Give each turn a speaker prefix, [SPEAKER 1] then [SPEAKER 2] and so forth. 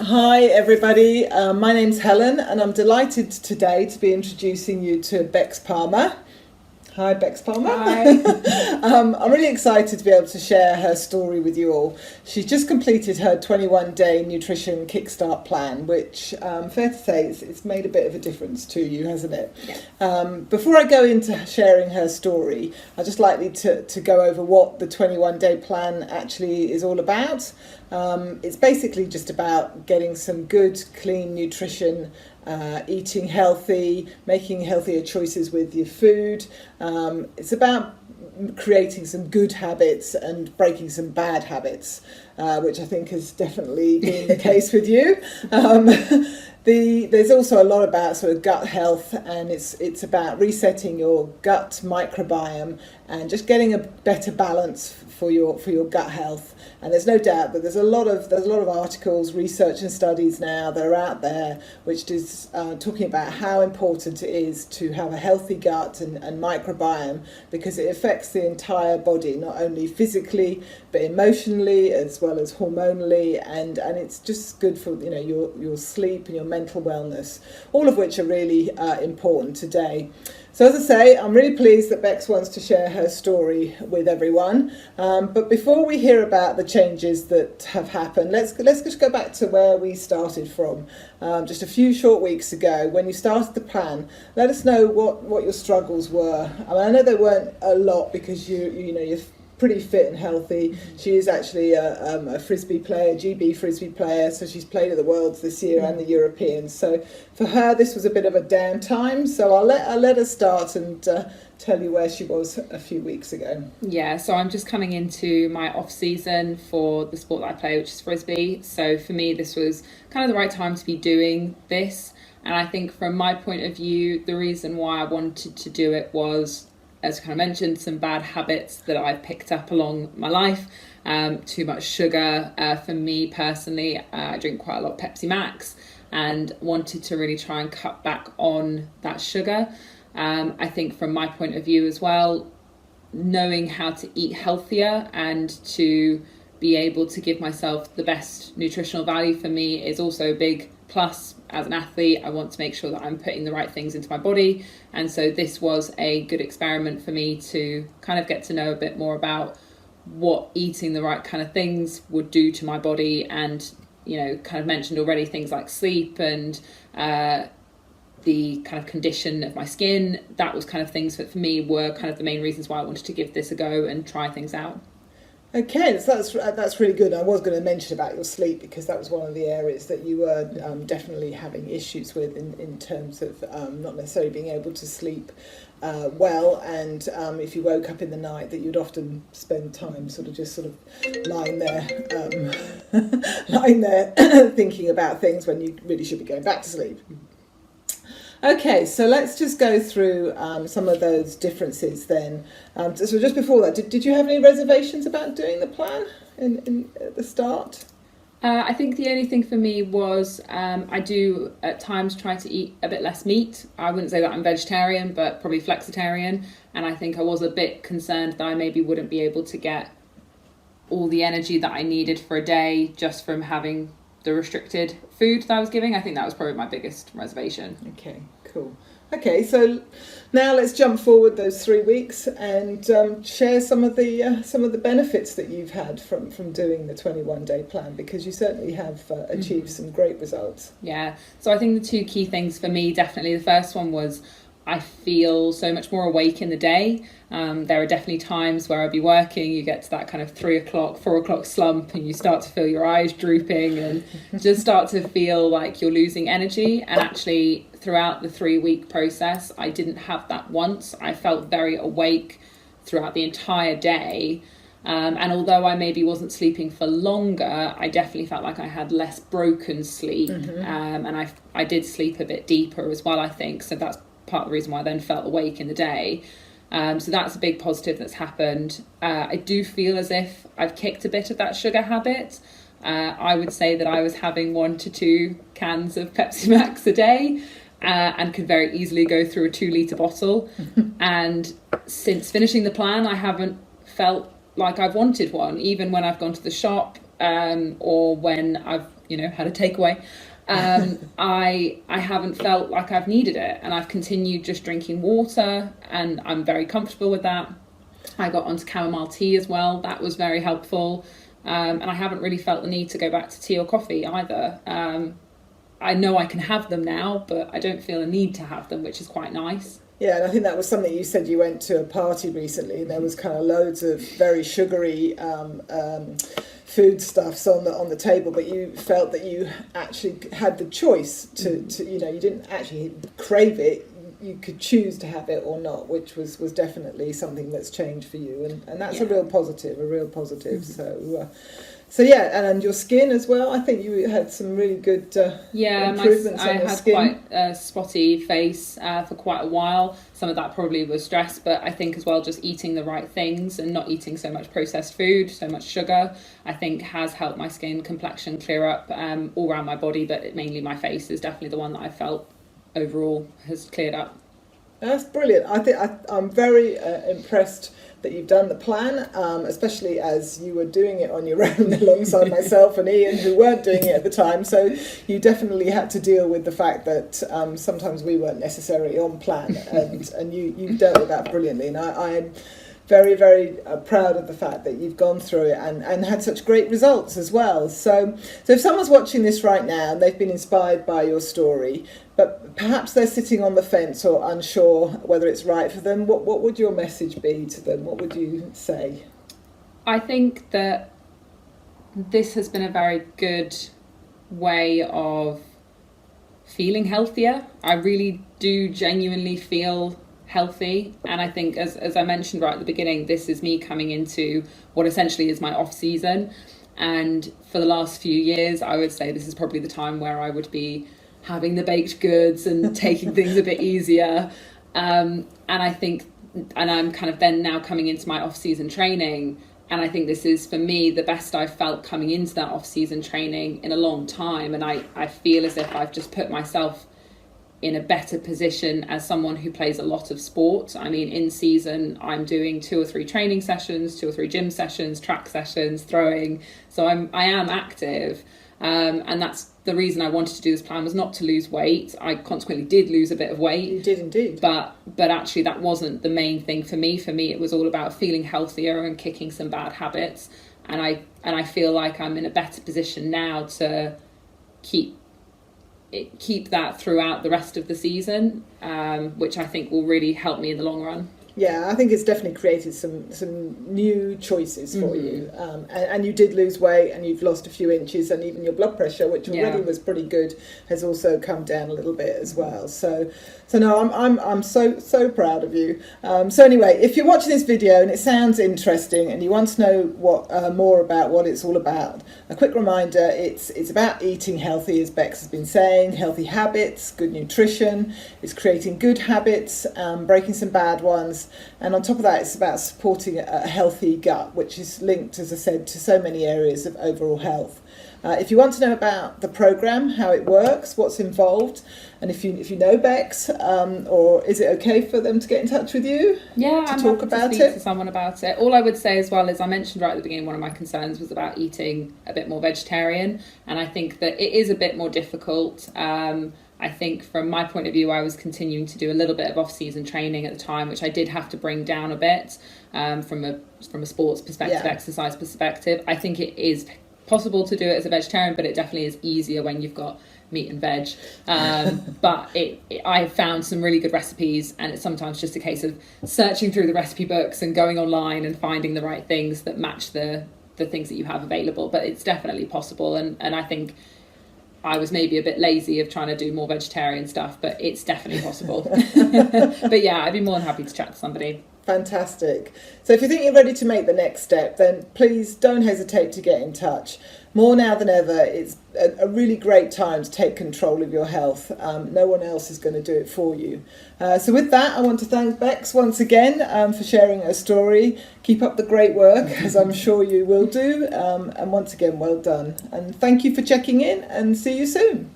[SPEAKER 1] Hi everybody, my name's Helen and I'm delighted today to be introducing you to Bex Palmer. Hi Bex Palmer.
[SPEAKER 2] Hi.
[SPEAKER 1] I'm really excited to be able to share her story with you all. She's just completed her 21-day nutrition kickstart plan, which fair to say it's made a bit of a difference to you, hasn't it?
[SPEAKER 2] Yeah.
[SPEAKER 1] Before I go into sharing her story, I'd just like to go over what the 21-day plan actually is all about. It's basically just about getting some good, clean nutrition, eating healthy, making healthier choices with your food. It's about creating some good habits and breaking some bad habits, which I think has definitely been the case with you. There's also a lot about sort of gut health, and it's about resetting your gut microbiome and just getting a better balance for your gut health. And there's no doubt that there's a lot of articles, research and studies now that are out there which is talking about how important it is to have a healthy gut and microbiome, because it affects the entire body, not only physically but emotionally as well as hormonally, and it's just good for your sleep and your mental wellness, all of which are really important today. So as I say, I'm really pleased that Bex wants to share her story with everyone. But before we hear about the changes that have happened, let's just go back to where we started from, just a few short weeks ago when you started the plan. Let us know what your struggles were. I know they weren't a lot because you're pretty fit and healthy. She is actually a frisbee player, GB frisbee player, so she's played at the Worlds this year and the Europeans. So for her, this was a bit of a downtime. So I'll let her start and tell you where she was a few weeks ago.
[SPEAKER 2] Yeah, so I'm just coming into my off season for the sport that I play, which is frisbee. So for me, this was kind of the right time to be doing this. And I think from my point of view, the reason why I wanted to do it was, as I kind of mentioned, some bad habits that I've picked up along my life. Too much sugar. For me personally, I drink quite a lot of Pepsi Max and wanted to really try and cut back on that sugar. I think from my point of view as well, knowing how to eat healthier and to be able to give myself the best nutritional value for me is also a big plus. As an athlete, I want to make sure that I'm putting the right things into my body, and so this was a good experiment for me to kind of get to know a bit more about what eating the right kind of things would do to my body, and kind of mentioned already things like sleep and the kind of condition of my skin. That was kind of things that for me were kind of the main reasons why I wanted to give this a go and try things out.
[SPEAKER 1] Okay, so that's really good. I was going to mention about your sleep because that was one of the areas that you were definitely having issues with in terms of not necessarily being able to sleep well, and if you woke up in the night, that you'd often spend time sort of lying there thinking about things when you really should be going back to sleep. Okay, so let's just go through some of those differences then. So just before that, did you have any reservations about doing the plan at the start?
[SPEAKER 2] I think the only thing for me was I do at times try to eat a bit less meat. I wouldn't say that I'm vegetarian, but probably flexitarian. And I think I was a bit concerned that I maybe wouldn't be able to get all the energy that I needed for a day just from having the restricted food that I was giving. I think that was probably my biggest reservation.
[SPEAKER 1] Okay, cool. Okay, so now let's jump forward those 3 weeks and share some of the benefits that you've had from doing the 21-day plan, because you certainly have achieved some great results.
[SPEAKER 2] Yeah, so I think the two key things for me, definitely the first one was I feel so much more awake in the day. There are definitely times where I'll be working, you get to that kind of 3 o'clock, 4 o'clock slump, and you start to feel your eyes drooping and just start to feel like you're losing energy. And actually, throughout the 3-week process, I didn't have that once. I felt very awake throughout the entire day. And although I maybe wasn't sleeping for longer, I definitely felt like I had less broken sleep. And I did sleep a bit deeper as well, I think. So that's part of the reason why I then felt awake in the day. So that's a big positive that's happened. I do feel as if I've kicked a bit of that sugar habit. I would say that I was having 1 to 2 cans of Pepsi Max a day and could very easily go through a 2-litre bottle. And since finishing the plan, I haven't felt like I've wanted one, even when I've gone to the shop or when I've had a takeaway. I haven't felt like I've needed it, and I've continued just drinking water, and I'm very comfortable with that. I got onto chamomile tea as well. That was very helpful. And I haven't really felt the need to go back to tea or coffee either. I know I can have them now, but I don't feel a need to have them, which is quite nice.
[SPEAKER 1] Yeah, and I think that was something you said. You went to a party recently and there was kind of loads of very sugary foodstuffs on the table, but you felt that you actually had the choice to you didn't actually crave it. You could choose to have it or not, which was definitely something that's changed for you, and that's a real positive. Mm-hmm. So yeah, and your skin as well. I think you had some really good improvements on your skin.
[SPEAKER 2] I had quite a spotty face for quite a while. Some of that probably was stress, but I think as well just eating the right things and not eating so much processed food, so much sugar, I think has helped my skin complexion clear up all around my body, but mainly my face is definitely the one that I felt overall has cleared up.
[SPEAKER 1] That's brilliant. I think I'm very impressed that you've done the plan, especially as you were doing it on your own alongside myself and Ian, who weren't doing it at the time. So you definitely had to deal with the fact that sometimes we weren't necessarily on plan, and you dealt with that brilliantly. And I am very, very proud of the fact that you've gone through it and had such great results as well. So if someone's watching this right now and they've been inspired by your story, but perhaps they're sitting on the fence or unsure whether it's right for them, what would your message be to them? What would you say?
[SPEAKER 2] I think that this has been a very good way of feeling healthier. I really do genuinely feel healthy, and I think as I mentioned right at the beginning, this is me coming into what essentially is my off season, and for the last few years I would say this is probably the time where I would be having the baked goods and taking things a bit easier, and I think, and I'm kind of then now coming into my off season training, and I think this is for me the best I've felt coming into that off season training in a long time, and I feel as if I've just put myself in a better position as someone who plays a lot of sport. I mean, in season, I'm doing 2 or 3 training sessions, 2 or 3 gym sessions, track sessions, throwing. So I am active. And that's the reason I wanted to do this plan, was not to lose weight. I consequently did lose a bit of weight.
[SPEAKER 1] You did indeed.
[SPEAKER 2] But actually that wasn't the main thing for me. For me, it was all about feeling healthier and kicking some bad habits. And I feel like I'm in a better position now to keep that throughout the rest of the season, which I think will really help me in the long run.
[SPEAKER 1] Yeah, I think it's definitely created some new choices for you, and you did lose weight, and you've lost a few inches, and even your blood pressure, which already was pretty good, has also come down a little bit as well. So no, I'm so proud of you. So anyway, if you're watching this video and it sounds interesting and you want to know what more about what it's all about, a quick reminder: it's about eating healthy, as Bex has been saying, healthy habits, good nutrition. It's creating good habits, breaking some bad ones. And on top of that, it's about supporting a healthy gut, which is linked, as I said, to so many areas of overall health. If you want to know about the programme, how it works, what's involved, and if you know Bex, or is it okay for them to get in touch with you?
[SPEAKER 2] Yeah,
[SPEAKER 1] to
[SPEAKER 2] I'm
[SPEAKER 1] talk
[SPEAKER 2] happy
[SPEAKER 1] about
[SPEAKER 2] to speak
[SPEAKER 1] it.
[SPEAKER 2] to someone about it. All I would say as well is, I mentioned right at the beginning, one of my concerns was about eating a bit more vegetarian, and I think that it is a bit more difficult. I think from my point of view, I was continuing to do a little bit of off-season training at the time, which I did have to bring down a bit from a sports perspective, exercise perspective. I think it is possible to do it as a vegetarian, but it definitely is easier when you've got meat and veg. But I found some really good recipes, and it's sometimes just a case of searching through the recipe books and going online and finding the right things that match the things that you have available. But it's definitely possible, and I think I was maybe a bit lazy of trying to do more vegetarian stuff, but it's definitely possible. But yeah, I'd be more than happy to chat to somebody.
[SPEAKER 1] Fantastic. So if you think you're ready to make the next step, then please don't hesitate to get in touch. More now than ever, it's a really great time to take control of your health. No one else is going to do it for you. So with that, I want to thank Bex once again for sharing her story. Keep up the great work, as I'm sure you will do. And once again, well done. And thank you for checking in, and see you soon.